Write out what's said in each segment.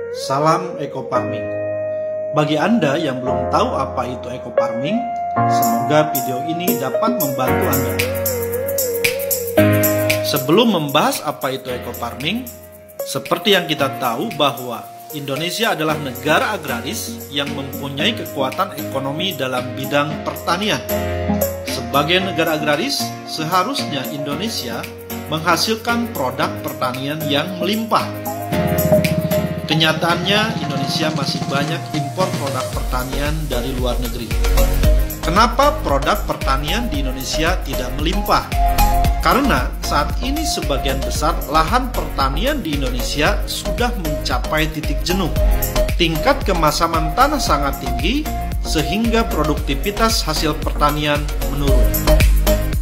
Salam Eco Farming. Bagi Anda yang belum tahu apa itu Eco Farming, semoga video ini dapat membantu Anda. Sebelum membahas apa itu Eco Farming, seperti yang kita tahu bahwa Indonesia adalah negara agraris yang mempunyai kekuatan ekonomi dalam bidang pertanian. Sebagai negara agraris, seharusnya Indonesia menghasilkan produk pertanian yang melimpah. Kenyataannya, Indonesia masih banyak impor produk pertanian dari luar negeri. Kenapa produk pertanian di Indonesia tidak melimpah? Karena saat ini sebagian besar lahan pertanian di Indonesia sudah mencapai titik jenuh. Tingkat kemasaman tanah sangat tinggi, sehingga produktivitas hasil pertanian menurun.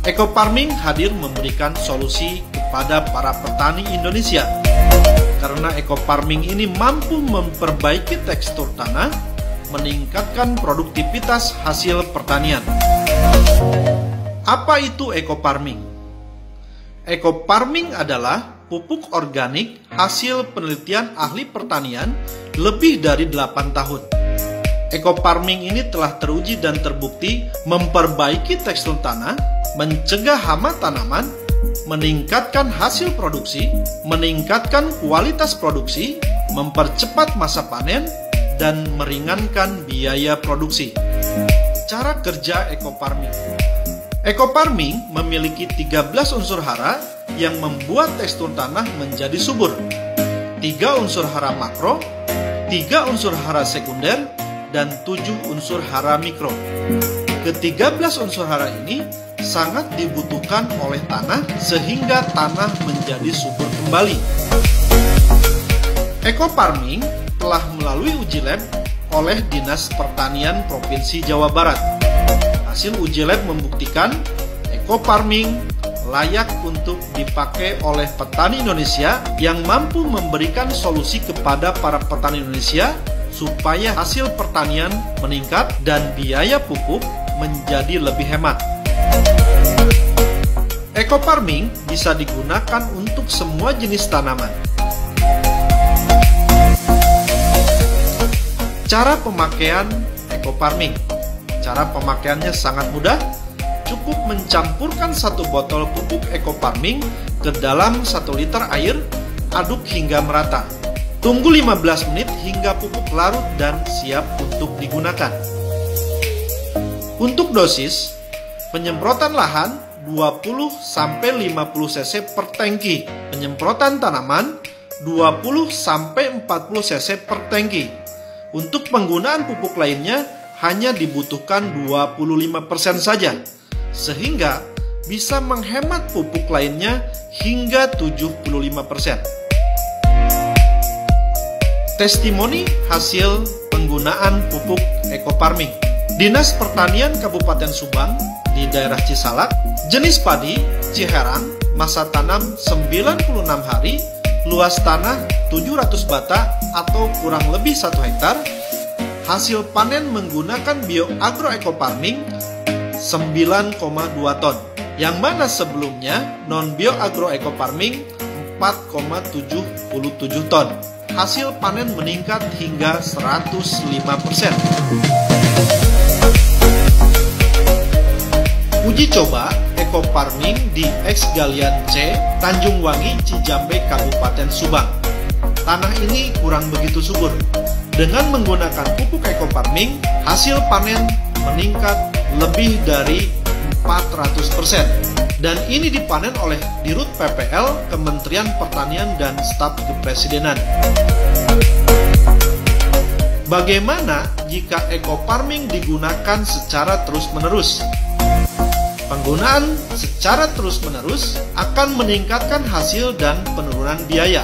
Eco Farming hadir memberikan solusi kepada para petani Indonesia. Karena Eco Farming ini mampu memperbaiki tekstur tanah, meningkatkan produktivitas hasil pertanian. Apa itu Eco Farming? Eco Farming adalah pupuk organik hasil penelitian ahli pertanian lebih dari 8 tahun. Eco Farming ini telah teruji dan terbukti memperbaiki tekstur tanah, mencegah hama tanaman, meningkatkan hasil produksi, meningkatkan kualitas produksi, mempercepat masa panen, dan meringankan biaya produksi. Cara kerja Eco Farming. Eco Farming memiliki 13 unsur hara yang membuat tekstur tanah menjadi subur. 3 unsur hara makro, 3 unsur hara sekunder, dan 7 unsur hara mikro. Ke-13 unsur hara ini sangat dibutuhkan oleh tanah sehingga tanah menjadi subur kembali. Eco Farming telah melalui uji lab oleh Dinas Pertanian Provinsi Jawa Barat. Hasil uji lab membuktikan Eco Farming layak untuk dipakai oleh petani Indonesia yang mampu memberikan solusi kepada para petani Indonesia supaya hasil pertanian meningkat dan biaya pupuk menjadi lebih hemat. Eco Farming bisa digunakan untuk semua jenis tanaman. Cara pemakaian Eco Farming. Cara pemakaiannya sangat mudah. Cukup mencampurkan 1 botol pupuk Eco Farming ke dalam 1 liter air, aduk hingga merata. Tunggu 15 menit hingga pupuk larut dan siap untuk digunakan. Untuk dosis, penyemprotan lahan 20-50 cc per tangki, penyemprotan tanaman 20-40 cc per tangki. Untuk penggunaan pupuk lainnya hanya dibutuhkan 25% saja, sehingga bisa menghemat pupuk lainnya hingga 75%. Testimoni hasil penggunaan pupuk Eco Farming. Dinas Pertanian Kabupaten Subang di daerah Cisalak, jenis padi Ciherang, masa tanam 96 hari, luas tanah 700 bata atau kurang lebih 1 hektar, hasil panen menggunakan BioAgro Eco Farming 9,2 ton, yang mana sebelumnya non BioAgro Eco Farming 4,77 ton. Hasil panen meningkat hingga 105%. Uji coba Eco Farming di X Galian C, Tanjung Wangi, Cijambe, Kabupaten Subang. Tanah ini kurang begitu subur. Dengan menggunakan pupuk Eco Farming, hasil panen meningkat lebih dari 400%. Dan ini dipanen oleh Dirut PPL, Kementerian Pertanian dan Staf Kepresidenan. Bagaimana jika Eco Farming digunakan secara terus-menerus? Penggunaan secara terus-menerus akan meningkatkan hasil dan penurunan biaya.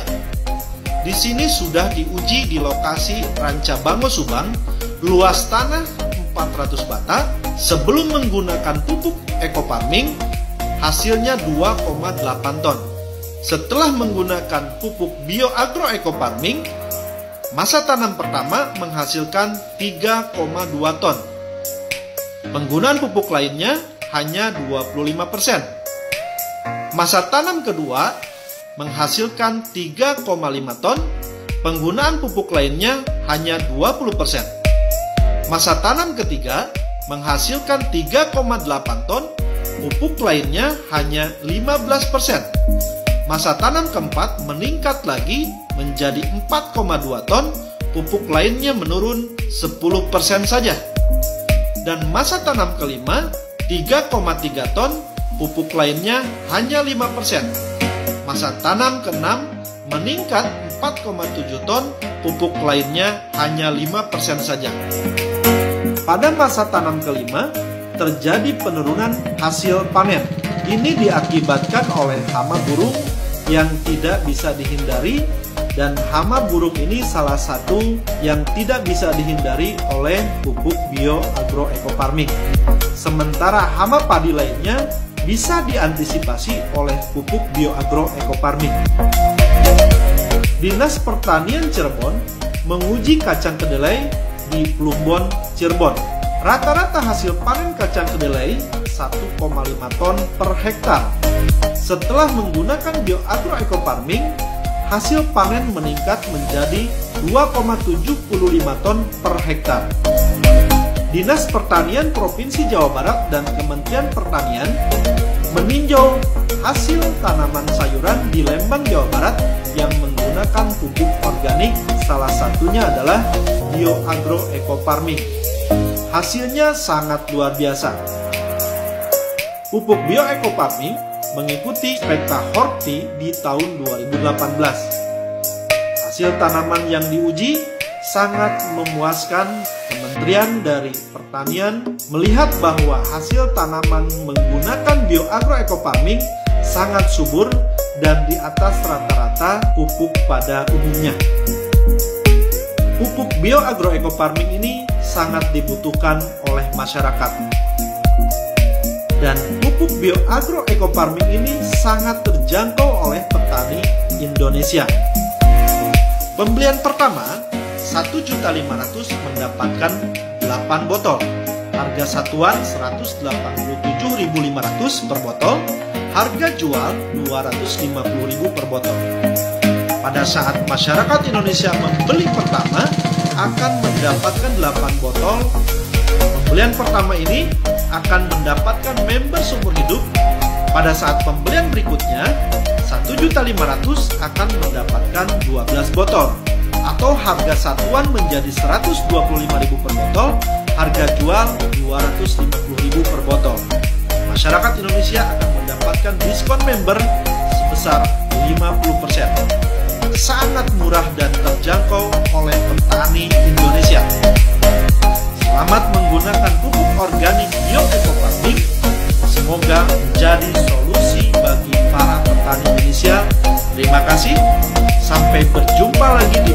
Di sini sudah diuji di lokasi Rancabango Subang, luas tanah 400 bata. Sebelum menggunakan pupuk Eco Farming, hasilnya 2,8 ton. Setelah menggunakan pupuk BioAgro Eco Farming, masa tanam pertama menghasilkan 3,2 ton. Penggunaan pupuk lainnya hanya 25%. Masa tanam kedua menghasilkan 3,5 ton penggunaan pupuk lainnya hanya 20%. Masa tanam ketiga menghasilkan 3,8 ton, pupuk lainnya hanya 15%. Masa tanam keempat meningkat lagi menjadi 4,2 ton, pupuk lainnya menurun 10% saja. Dan masa tanam kelima 3,3 ton, pupuk lainnya hanya 5%. Masa tanam keenam meningkat 4,7 ton, pupuk lainnya hanya 5% saja. Pada masa tanam kelima, terjadi penurunan hasil panen. Ini diakibatkan oleh hama burung yang tidak bisa dihindari, dan hama burung ini salah satu yang tidak bisa dihindari oleh pupuk bioagroecofarming. Sementara hama padi lainnya bisa diantisipasi oleh pupuk bioagroecofarming. Dinas Pertanian Cirebon menguji kacang kedelai di Plumbon, Cirebon. Rata-rata hasil panen kacang kedelai 1,5 ton per hektar. Setelah menggunakan bioagroecofarming, hasil panen meningkat menjadi 2,75 ton per hektar. Dinas Pertanian Provinsi Jawa Barat dan Kementerian Pertanian meninjau hasil tanaman sayuran di Lembang, Jawa Barat yang menggunakan pupuk organik, salah satunya adalah bioagroecofarming. Hasilnya sangat luar biasa. Pupuk bioecofarming mengikuti Spekta Horti di tahun 2018. Hasil tanaman yang diuji sangat memuaskan. Kementerian dari Pertanian melihat bahwa hasil tanaman menggunakan bioagroecofarming sangat subur dan di atas rata-rata pupuk pada umumnya. Pupuk bioagroecofarming ini sangat dibutuhkan oleh masyarakat. Dan pupuk bioagroecofarming ini sangat terjangkau oleh petani Indonesia. Pembelian pertama 1.500.000 mendapatkan 8 botol. Harga satuan 187.500 per botol. Harga jual 250.000 per botol. Pada saat masyarakat Indonesia membeli pertama akan mendapatkan 8 botol. Pembelian pertama ini akan mendapatkan member seumur hidup. Pada saat pembelian berikutnya 1.500.000 akan mendapatkan 12 botol, atau harga satuan menjadi 125.000 per botol, harga jual 250.000 per botol. Masyarakat Indonesia akan mendapatkan diskon member sebesar 50%. Sangat murah dan terjangkau oleh petani Indonesia. Selamat menggunakan pupuk organik bioecofarming. Semoga menjadi solusi bagi para petani Indonesia. Terima kasih. Sampai berjumpa lagi di